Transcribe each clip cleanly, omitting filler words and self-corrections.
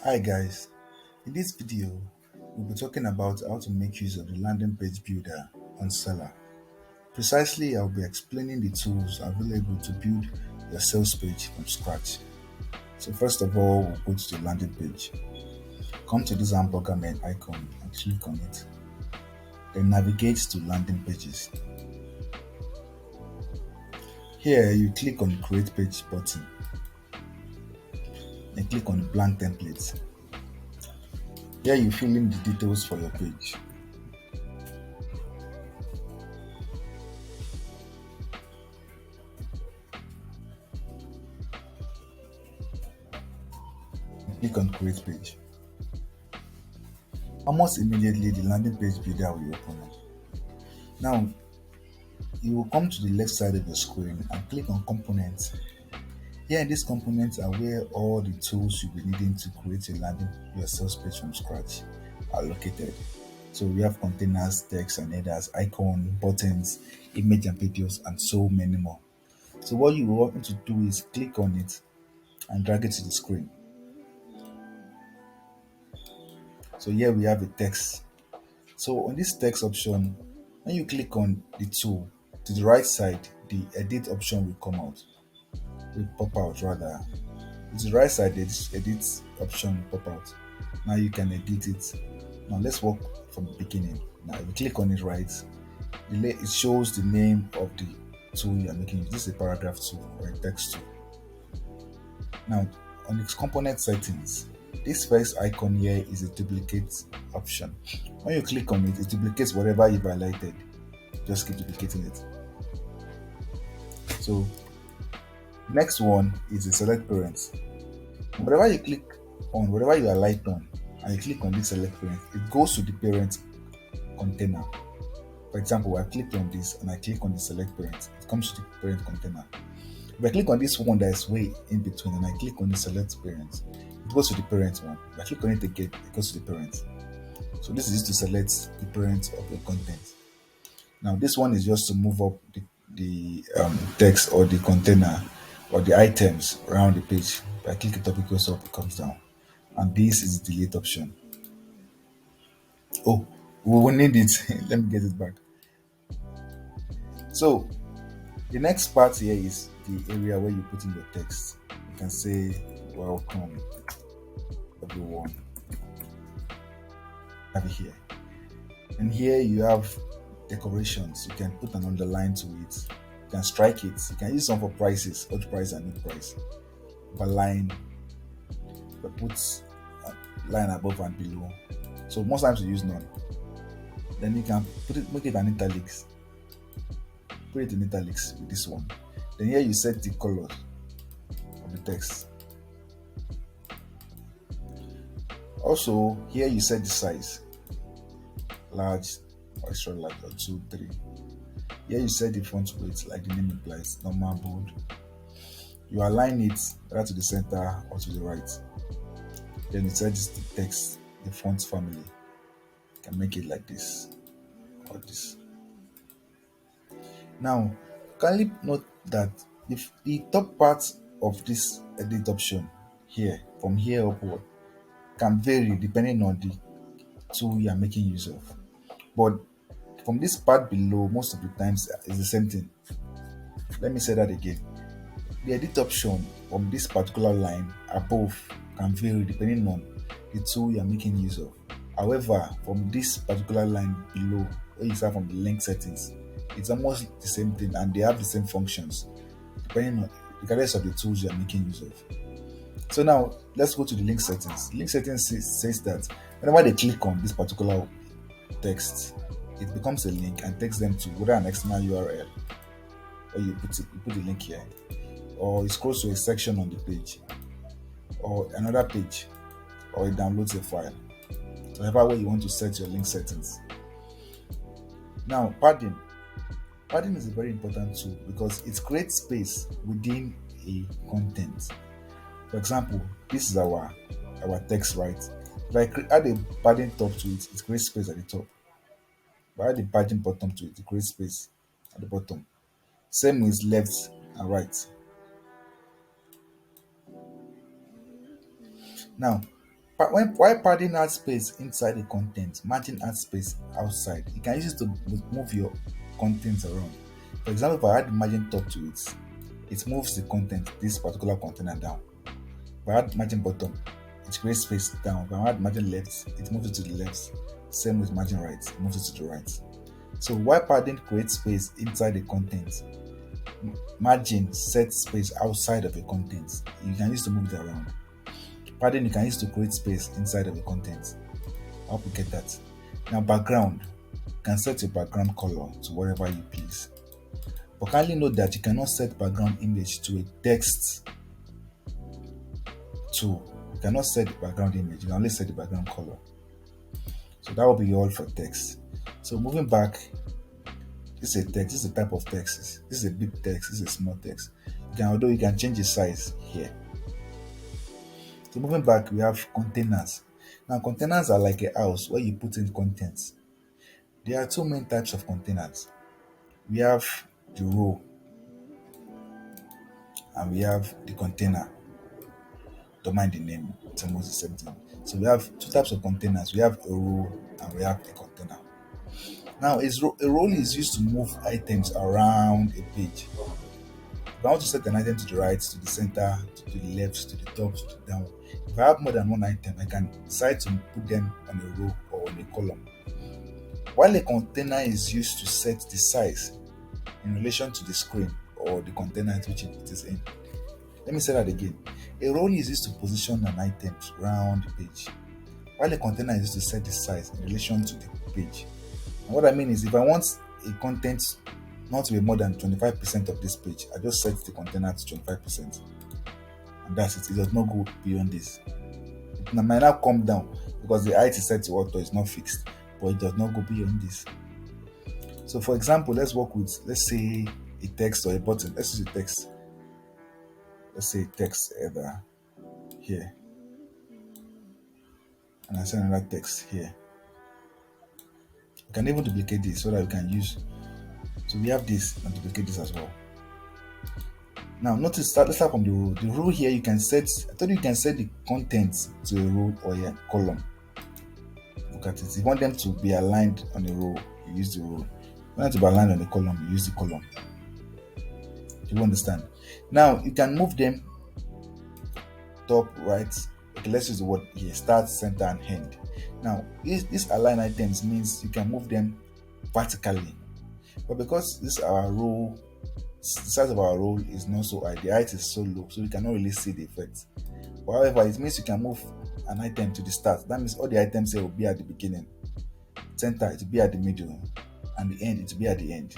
Hi guys, in this video we'll be talking about how to make use of the landing page builder on Seller. Precisely, I'll be explaining the tools available to build your sales page from scratch. So first of all, we'll go to the landing page. Come to this hamburger man icon and click on it. Then navigate to landing pages. Here you click on the create page button and click on the blank template. Here you fill in the details for your page. Click on create page. Almost immediately, the landing page builder will open up. Now, you will come to the left side of the screen and click on components. Here in these components are where all the tools you'll be needing to create your sales page from scratch are located. So we have containers, text and headers, icon, buttons, image and videos, and so many more. So what you will want to do is click on it and drag it to the screen. So here we have a text. So on this text option, when you click on the tool to the right side, the edit option will come out. Will pop out rather. To the right side, the edit option will pop out. Now you can edit it. Now let's work from the beginning. Now if you click on it right, it shows the name of the tool you are making. This is a paragraph tool or a text tool. Now on its component settings, this first icon here is a duplicate option. When you click on it, it duplicates whatever you've highlighted. Just keep duplicating it. So next one is the select parents. Whatever you click on, whatever you highlight on, and you click on this select parent, it goes to the parent container. For example, I clicked on this and I click on the select parent, it comes to the parent container. If I click on this one that is way in between and I click on the select parent, it goes to the parent one. If I click on it again, it goes to the parent. So this is just to select the parent of the content. Now this one is just to move up the text or the container or the items around the page. If I click it up, it goes up, it comes down. And this is the delete option. Oh, we will need it. Let me get it back. So the next part here is the area where you put in your text. You can say welcome everyone. Have it here. And here you have decorations. You can put an underline to it. You can strike it. You can use some for prices, old price and new price. But line, but put a line above and below. So most times you use none. Then you can make it an italics. Put it in italics with this one. Then here you set the color of the text. Also here you set the size, large or extra large or 2, 3. Here you set the font weight like the name implies, normal, bold. You align it either to the center or to the right. Then you set the text, the font family. You can make it like this or this. Now, kindly note that if the top part of this edit option here, from here upward, can vary depending on the tool you are making use of. But from this part below, most of the times is the same thing. Let me say that again. The edit option from this particular line above can vary depending on the tool you are making use of. However, from this particular line below, where you start from the link settings, it's almost the same thing and they have the same functions depending on regardless of the tools you are making use of. So now let's go to the link settings. Link settings says that whenever they click on this particular text, it becomes a link and takes them to whether an external URL or you put the link here, or it scrolls to a section on the page or another page, or it downloads a file. So however way you want to set your link settings. Now padding. Padding is a very important tool because it creates space within a content. For example, this is our text, right? If I add a padding top to it, it creates space at the top. If I add a padding bottom to it, it creates space at the bottom. Same with left and right. Now, While padding adds space inside the content, margin adds space outside. You can use it to move your contents around. For example, if I add margin top to it, it moves the content, this particular container down. If I add margin bottom, it creates space down. If I add margin left, it moves it to the left. Same with margin right, it moves it to the right. So while padding creates space inside the content, margin sets space outside of the content. You can use to move it around. Padding you can use to create space inside of the content. I hope you get that. Now background. You can set your background color to whatever you please. But kindly note that you cannot set background image to a text tool. You cannot set the background image, you can only set the background color. So that will be all for text. So moving back, this is a text, this is a type of text. This is a big text, this is a small text. Although you can change the size here. So moving back, we have containers. Now containers are like a house where you put in contents. There are two main types of containers. We have the row and we have the container. Don't mind the name, it's almost the same thing. So we have two types of containers. We have a row and we have a container. Now a row is used to move items around a page. If I want to set an item to the right, to the center, to the left, to the top, to the down, if I have more than one item, I can decide to put them on a row or on a column. While a container is used to set the size in relation to the screen or the container into which it is in. Let me say that again. A row is used to position an item around the page, while a container is used to set the size in relation to the page. And what I mean is, if I want a content not to be more than 25% of this page, I just set the container to 25%. And that's it. It does not go beyond this. It might not come down because the height is set to auto is not fixed, but it does not go beyond this. So for example, let's work with, let's say, a text or a button. Let's use a text. Let's say text either here. And I send another text here. You can even duplicate this so that we can use. So we have this and duplicate this as well. Now notice that, let's start from the row. The row here you can set, I told you can set the contents to a row or a column. Look at it. If you want them to be aligned on a row, you use the row. If you want them to be aligned on a column, you use the column. Do you understand? Now you can move them top, right. Okay, let's use the word here, start, center, and end. Now these align items means you can move them vertically. But because this our row, the size of our row is not so high, the height is so low, so we cannot really see the effect. However, it means you can move an item to the start. That means all the items here will be at the beginning, center it will be at the middle, and the end it will be at the end.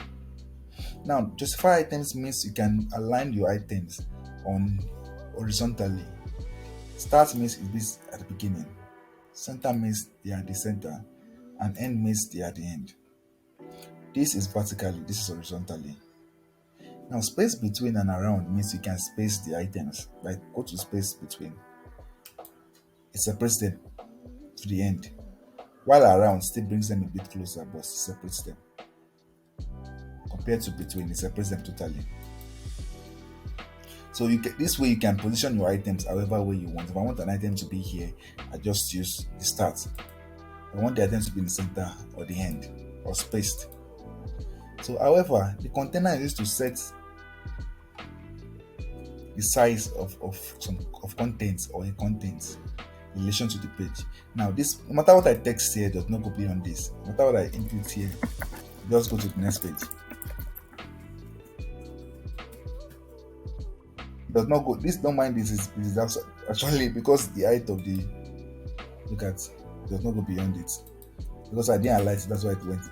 Now justify items means you can align your items on horizontally. Start means it is at the beginning, center means they are at the center, and end means they are at the end. This is vertically, this is horizontally. Now space between and around means you can space the items, like go to space between. It separates them to the end, while around still brings them a bit closer but separates them. Compared to between, it separates them totally. So this way you can position your items however way you want. If I want an item to be here, I just use the start. If I want the items to be in the center or the end or spaced. So however, the container is used to set the size of contents or a content in relation to the page. Now this, no matter what I text here, does not go beyond this. No matter what I input here, just go to the next page. Does not go, this, don't mind this, is actually because the height of the, look at, does not go beyond it. Because I didn't highlight it, that's why it went.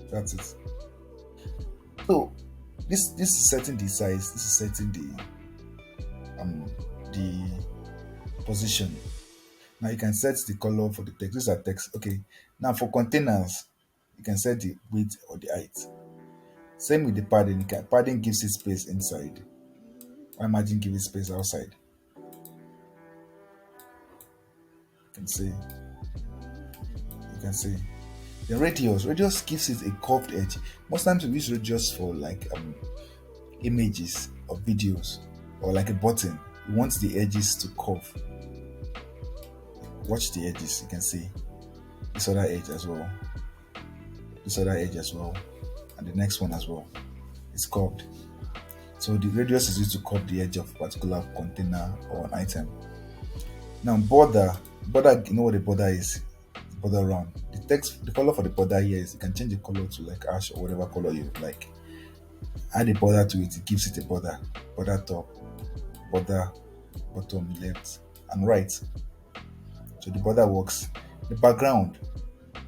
That's it. So this is setting the size, this is setting the position. Now you can set the color for the text. These are text. Okay. Now for containers, you can set the width or the height. Same with the padding. Padding gives it space inside, while margin gives it space outside. You can see. The radius gives it a curved edge. Most times we use radius for like images or videos, or like a button. We want the edges to curve. watch the edges. You can see this other edge as well, this other edge as well, and the next one as well. It's curved. So the radius is used to curve the edge of a particular container or an item. Now border, you know what a border is? The border round. The color for the border here is you can change the color to like ash or whatever color you like. Add a border to it, it gives it a border. Border top, border bottom, left and right. So the border works. The background.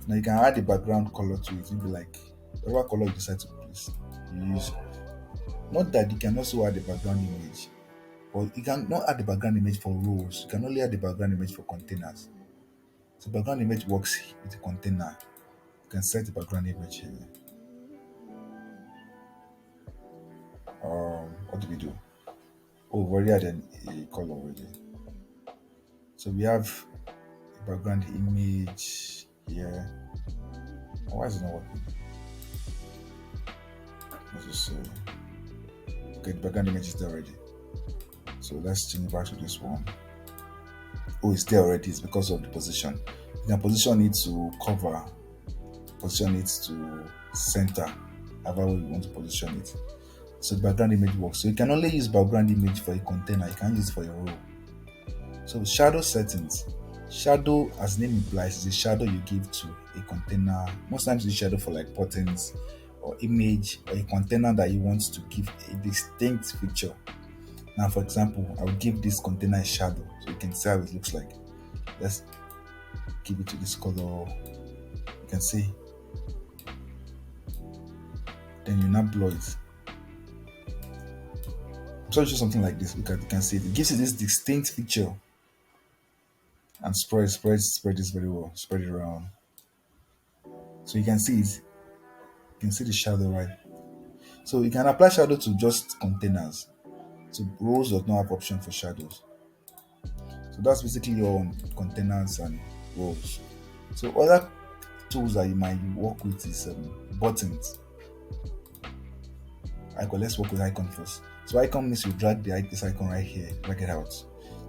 Now you can add the background color to it. Maybe like whatever color you decide to place, you use. Not that you can also add the background image, but you can not add the background image for rows. You can only add the background image for containers. So background image works with the container. You can set the background image here. What do we do? Oh, we already had a color already. So we have the background image here. Oh, why is it not working? Let's just say, okay, the background image is there already. So let's change it back to this one. Oh, it's there already. It's because of the position. You can position it to cover, position it to center, however you want to position it. So the background image works. So you can only use background image for a container. You can't use it for a row. So shadow settings. Shadow, as the name implies, is a shadow you give to a container. Most times it's shadow for like buttons or image or a container that you want to give a distinct feature. Now, for example, I will give this container a shadow so you can see how it looks like. Let's give it to this color. You can see. Then you now blow it. So you show something like this. Look at, you can see it. It gives you this distinct feature. And spread this very well. Spread it around. So you can see it. You can see the shadow, right? So you can apply shadow to just containers. So rows does not have option for shadows. So that's basically all on containers and rows. So other tools that you might work with is buttons. Icon. Let's work with icon first. So icon means you drag this icon right here, drag it out.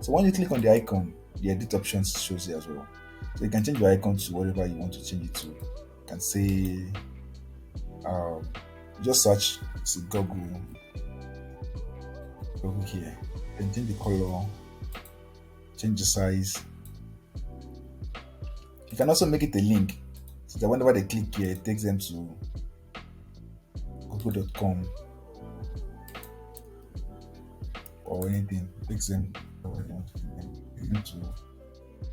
So when you click on the icon, the edit options shows you as well. So you can change your icon to whatever you want to change it to. You can say, just search Google here. Then change the color, change the size. You can also make it a link so that whenever they click here, it takes them to google.com or anything. It takes them to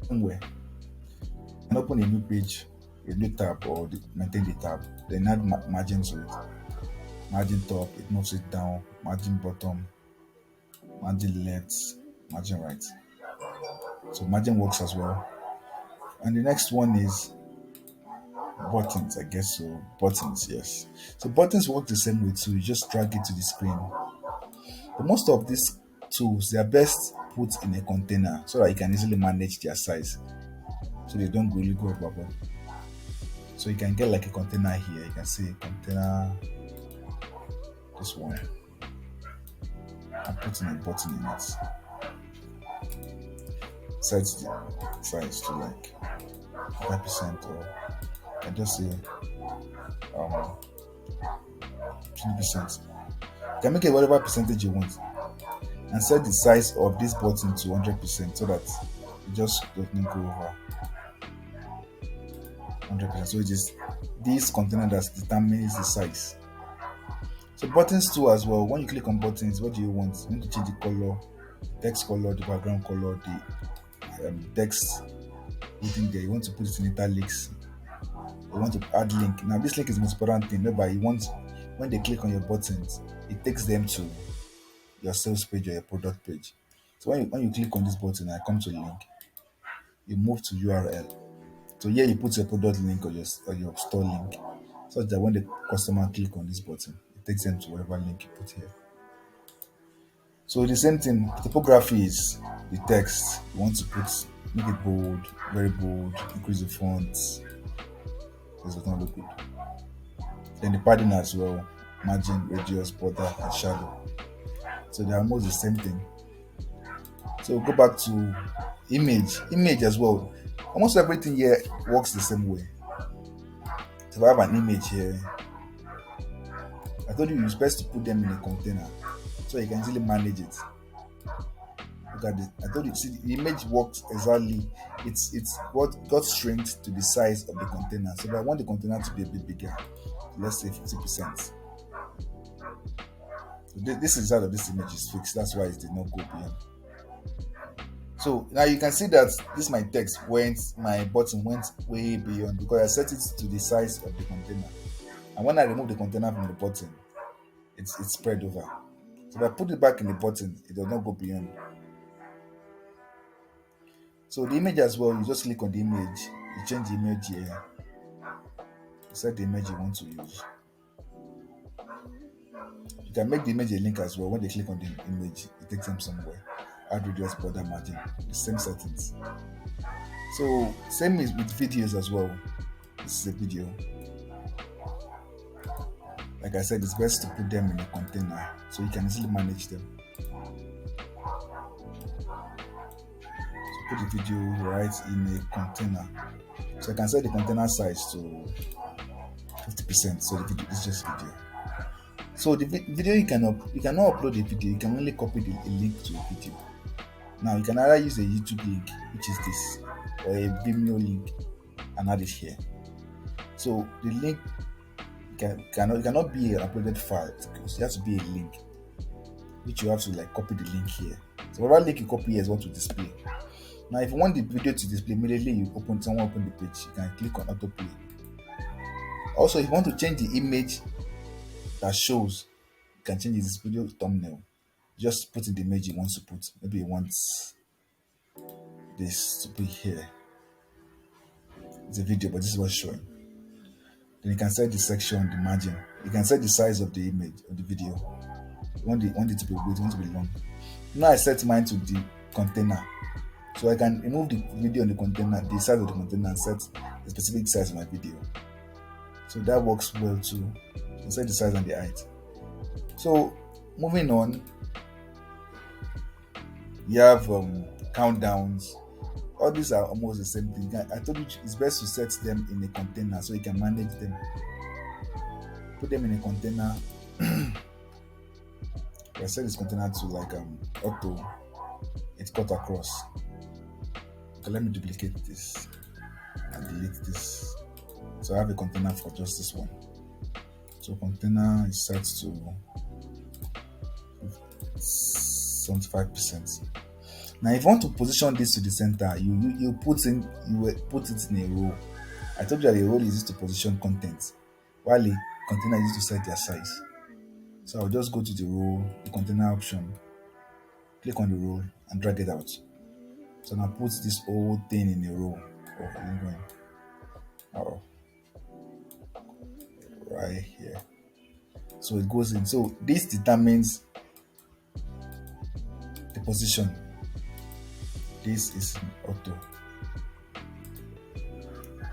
somewhere. And open a new page, a new tab, or maintain the tab. Then add margin to it. Margin top, it moves it down. Margin bottom, margin left, margin right. So margin works as well. And the next one is buttons, I guess so. Buttons, yes. So buttons work the same way too. You just drag it to the screen. But most of these tools, they are best put in a container so that you can easily manage their size. So they don't really go overboard. So you can get like a container here. You can see a container, this one. I'm putting a button in it. Set the size to like 5% or I can just say 20%. You can make it whatever percentage you want and set the size of this button to 100% so that it just doesn't go over 100%. So it is this container that determines the size. So buttons too as well. When you click on buttons, what do you want? You want to change the color, text color, the background color, the text within there. You want to put it in italics. You want to add link. Now this link is the most important thing. Remember, you want when they click on your buttons, it takes them to your sales page or your product page. So when you click on this button and I come to link, you move to URL. So here you put your product link or your store link, such that when the customer click on this button, it takes them to whatever link you put here. So the same thing, typography is the text. You want to make it bold, very bold, increase the fonts. This does not look good. Then the padding as well, margin, radius, border, and shadow. So they are almost the same thing. So go back to image as well. Almost everything here works the same way. So if I have an image here, I told you it's best to put them in a container so you can easily manage it. Look at it. I told you, see, the image works exactly. It's what got strength to the size of the container. So if I want the container to be a bit bigger, let's say 50%. So this is out of this image is fixed. That's why it did not go beyond. So now you can see that this my text went, my button went way beyond because I set it to the size of the container. And when I remove the container from the button, it's spread over. So if I put it back in the button, it does not go beyond. So the image as well, you just click on the image, you change the image here, you set the image you want to use. You can make the image a link as well. When they click on the image, it takes them somewhere. Add radius, border, margin, the same settings. So same is with videos as well. This is a video. Like I said, it's best to put them in a container so you can easily manage them. So put the video right in a container. So I can set the container size to 50%. So the video is just video. So the video you cannot upload a video. You can only copy a link to a video. Now you can either use a YouTube link, which is this, or a Vimeo link, and add it here. So the link cannot be an uploaded file. It has to be a link, which you have to like copy the link here. So whatever link you copy here is what to display. Now if you want the video to display immediately, someone open the page, you can click on autoplay. Also, if you want to change the image that shows, you can change this video thumbnail. Just put in the image you want to put. Maybe you want this to be here. It's a video, but this is what's showing. Then you can set the section, the margin. You can set the size of the image of the video. You want it to be wide, you want it to be long. Now I set mine to the container. So I can remove the video on the container, the size of the container, and set the specific size of my video. So that works well too. You can set the size and the height. So moving on, you have countdowns. All these are almost the same thing. I told you it's best to set them in a container so you can manage them. Put them in a container. I set this container to like auto. It's cut across. Okay, let me duplicate this and delete this. So I have a container for just this one. So container is set to 75%. Now, if you want to position this to the center, you put it in a row. I told you that a row is used to position content, while a container is used to set their size. So I'll just go to the row, the container option, click on the row, and drag it out. So now put this whole thing in a row. Right here. So it goes in. So this determines the position. This is auto.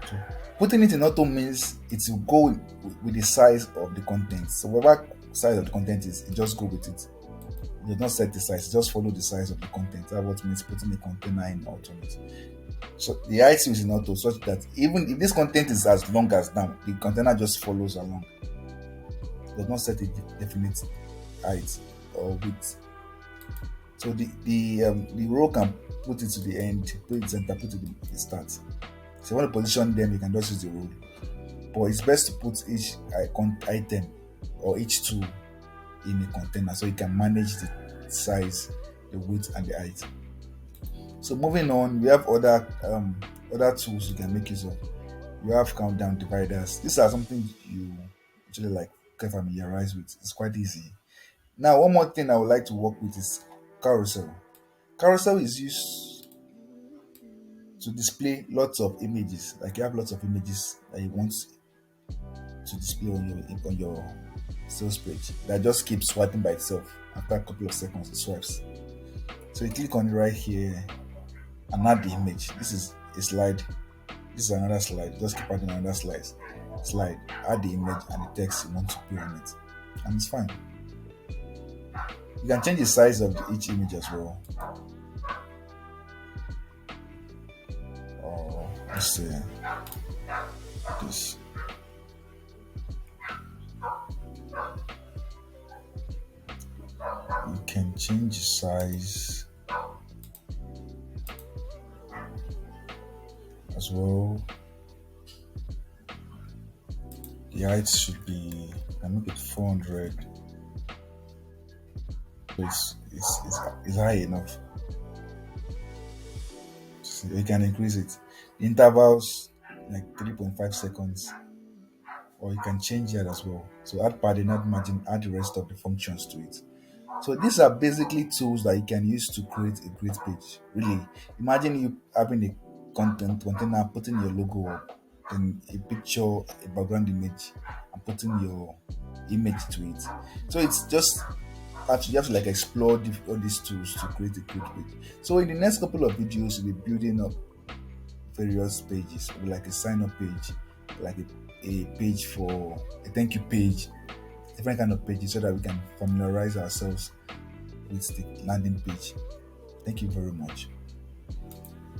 So putting it in auto means it will go with the size of the content. So whatever size of the content is, it just go with it. It does not set the size, just follow the size of the content. That's what means putting the container in auto. So the height is in auto such that even if this content is as long as down, the container just follows along. It does not set a definite height or width. So the row can put it to the end, put it center, put it in the start. So if you want to position them, you can just use the row. But it's best to put each item or each tool in a container so you can manage the size, the width, and the height. So moving on, we have other tools you can make use of. You have countdown dividers. These are something you actually like get familiarized with. It's quite easy. Now, one more thing I would like to work with is Carousel. Carousel is used to display lots of images. Like you have lots of images that you want to display on your sales page that just keeps swiping by itself. After a couple of seconds, it swipes. So you click on it right here and add the image. This is a slide. This is another slide. Just keep adding another slide. Add the image and the text you want to put on it, and it's fine. You can change the size of each image as well. let's say this. You can change the size as well. The height should be, I make it 400. So it's high enough. So you can increase it. Intervals like 3.5 seconds, or you can change that as well. So add padding, add margin, add the rest of the functions to it. So these are basically tools that you can use to create a great page. Really, imagine you having a content container, putting your logo up, then a picture, a background image, and putting your image to it. So it's just you have to like explore all these tools to create a great page. So in the next couple of videos, we'll be building up various pages, like a sign up page, like a page for a thank you page, different kind of pages, so that we can familiarize ourselves with the landing page. Thank you very much.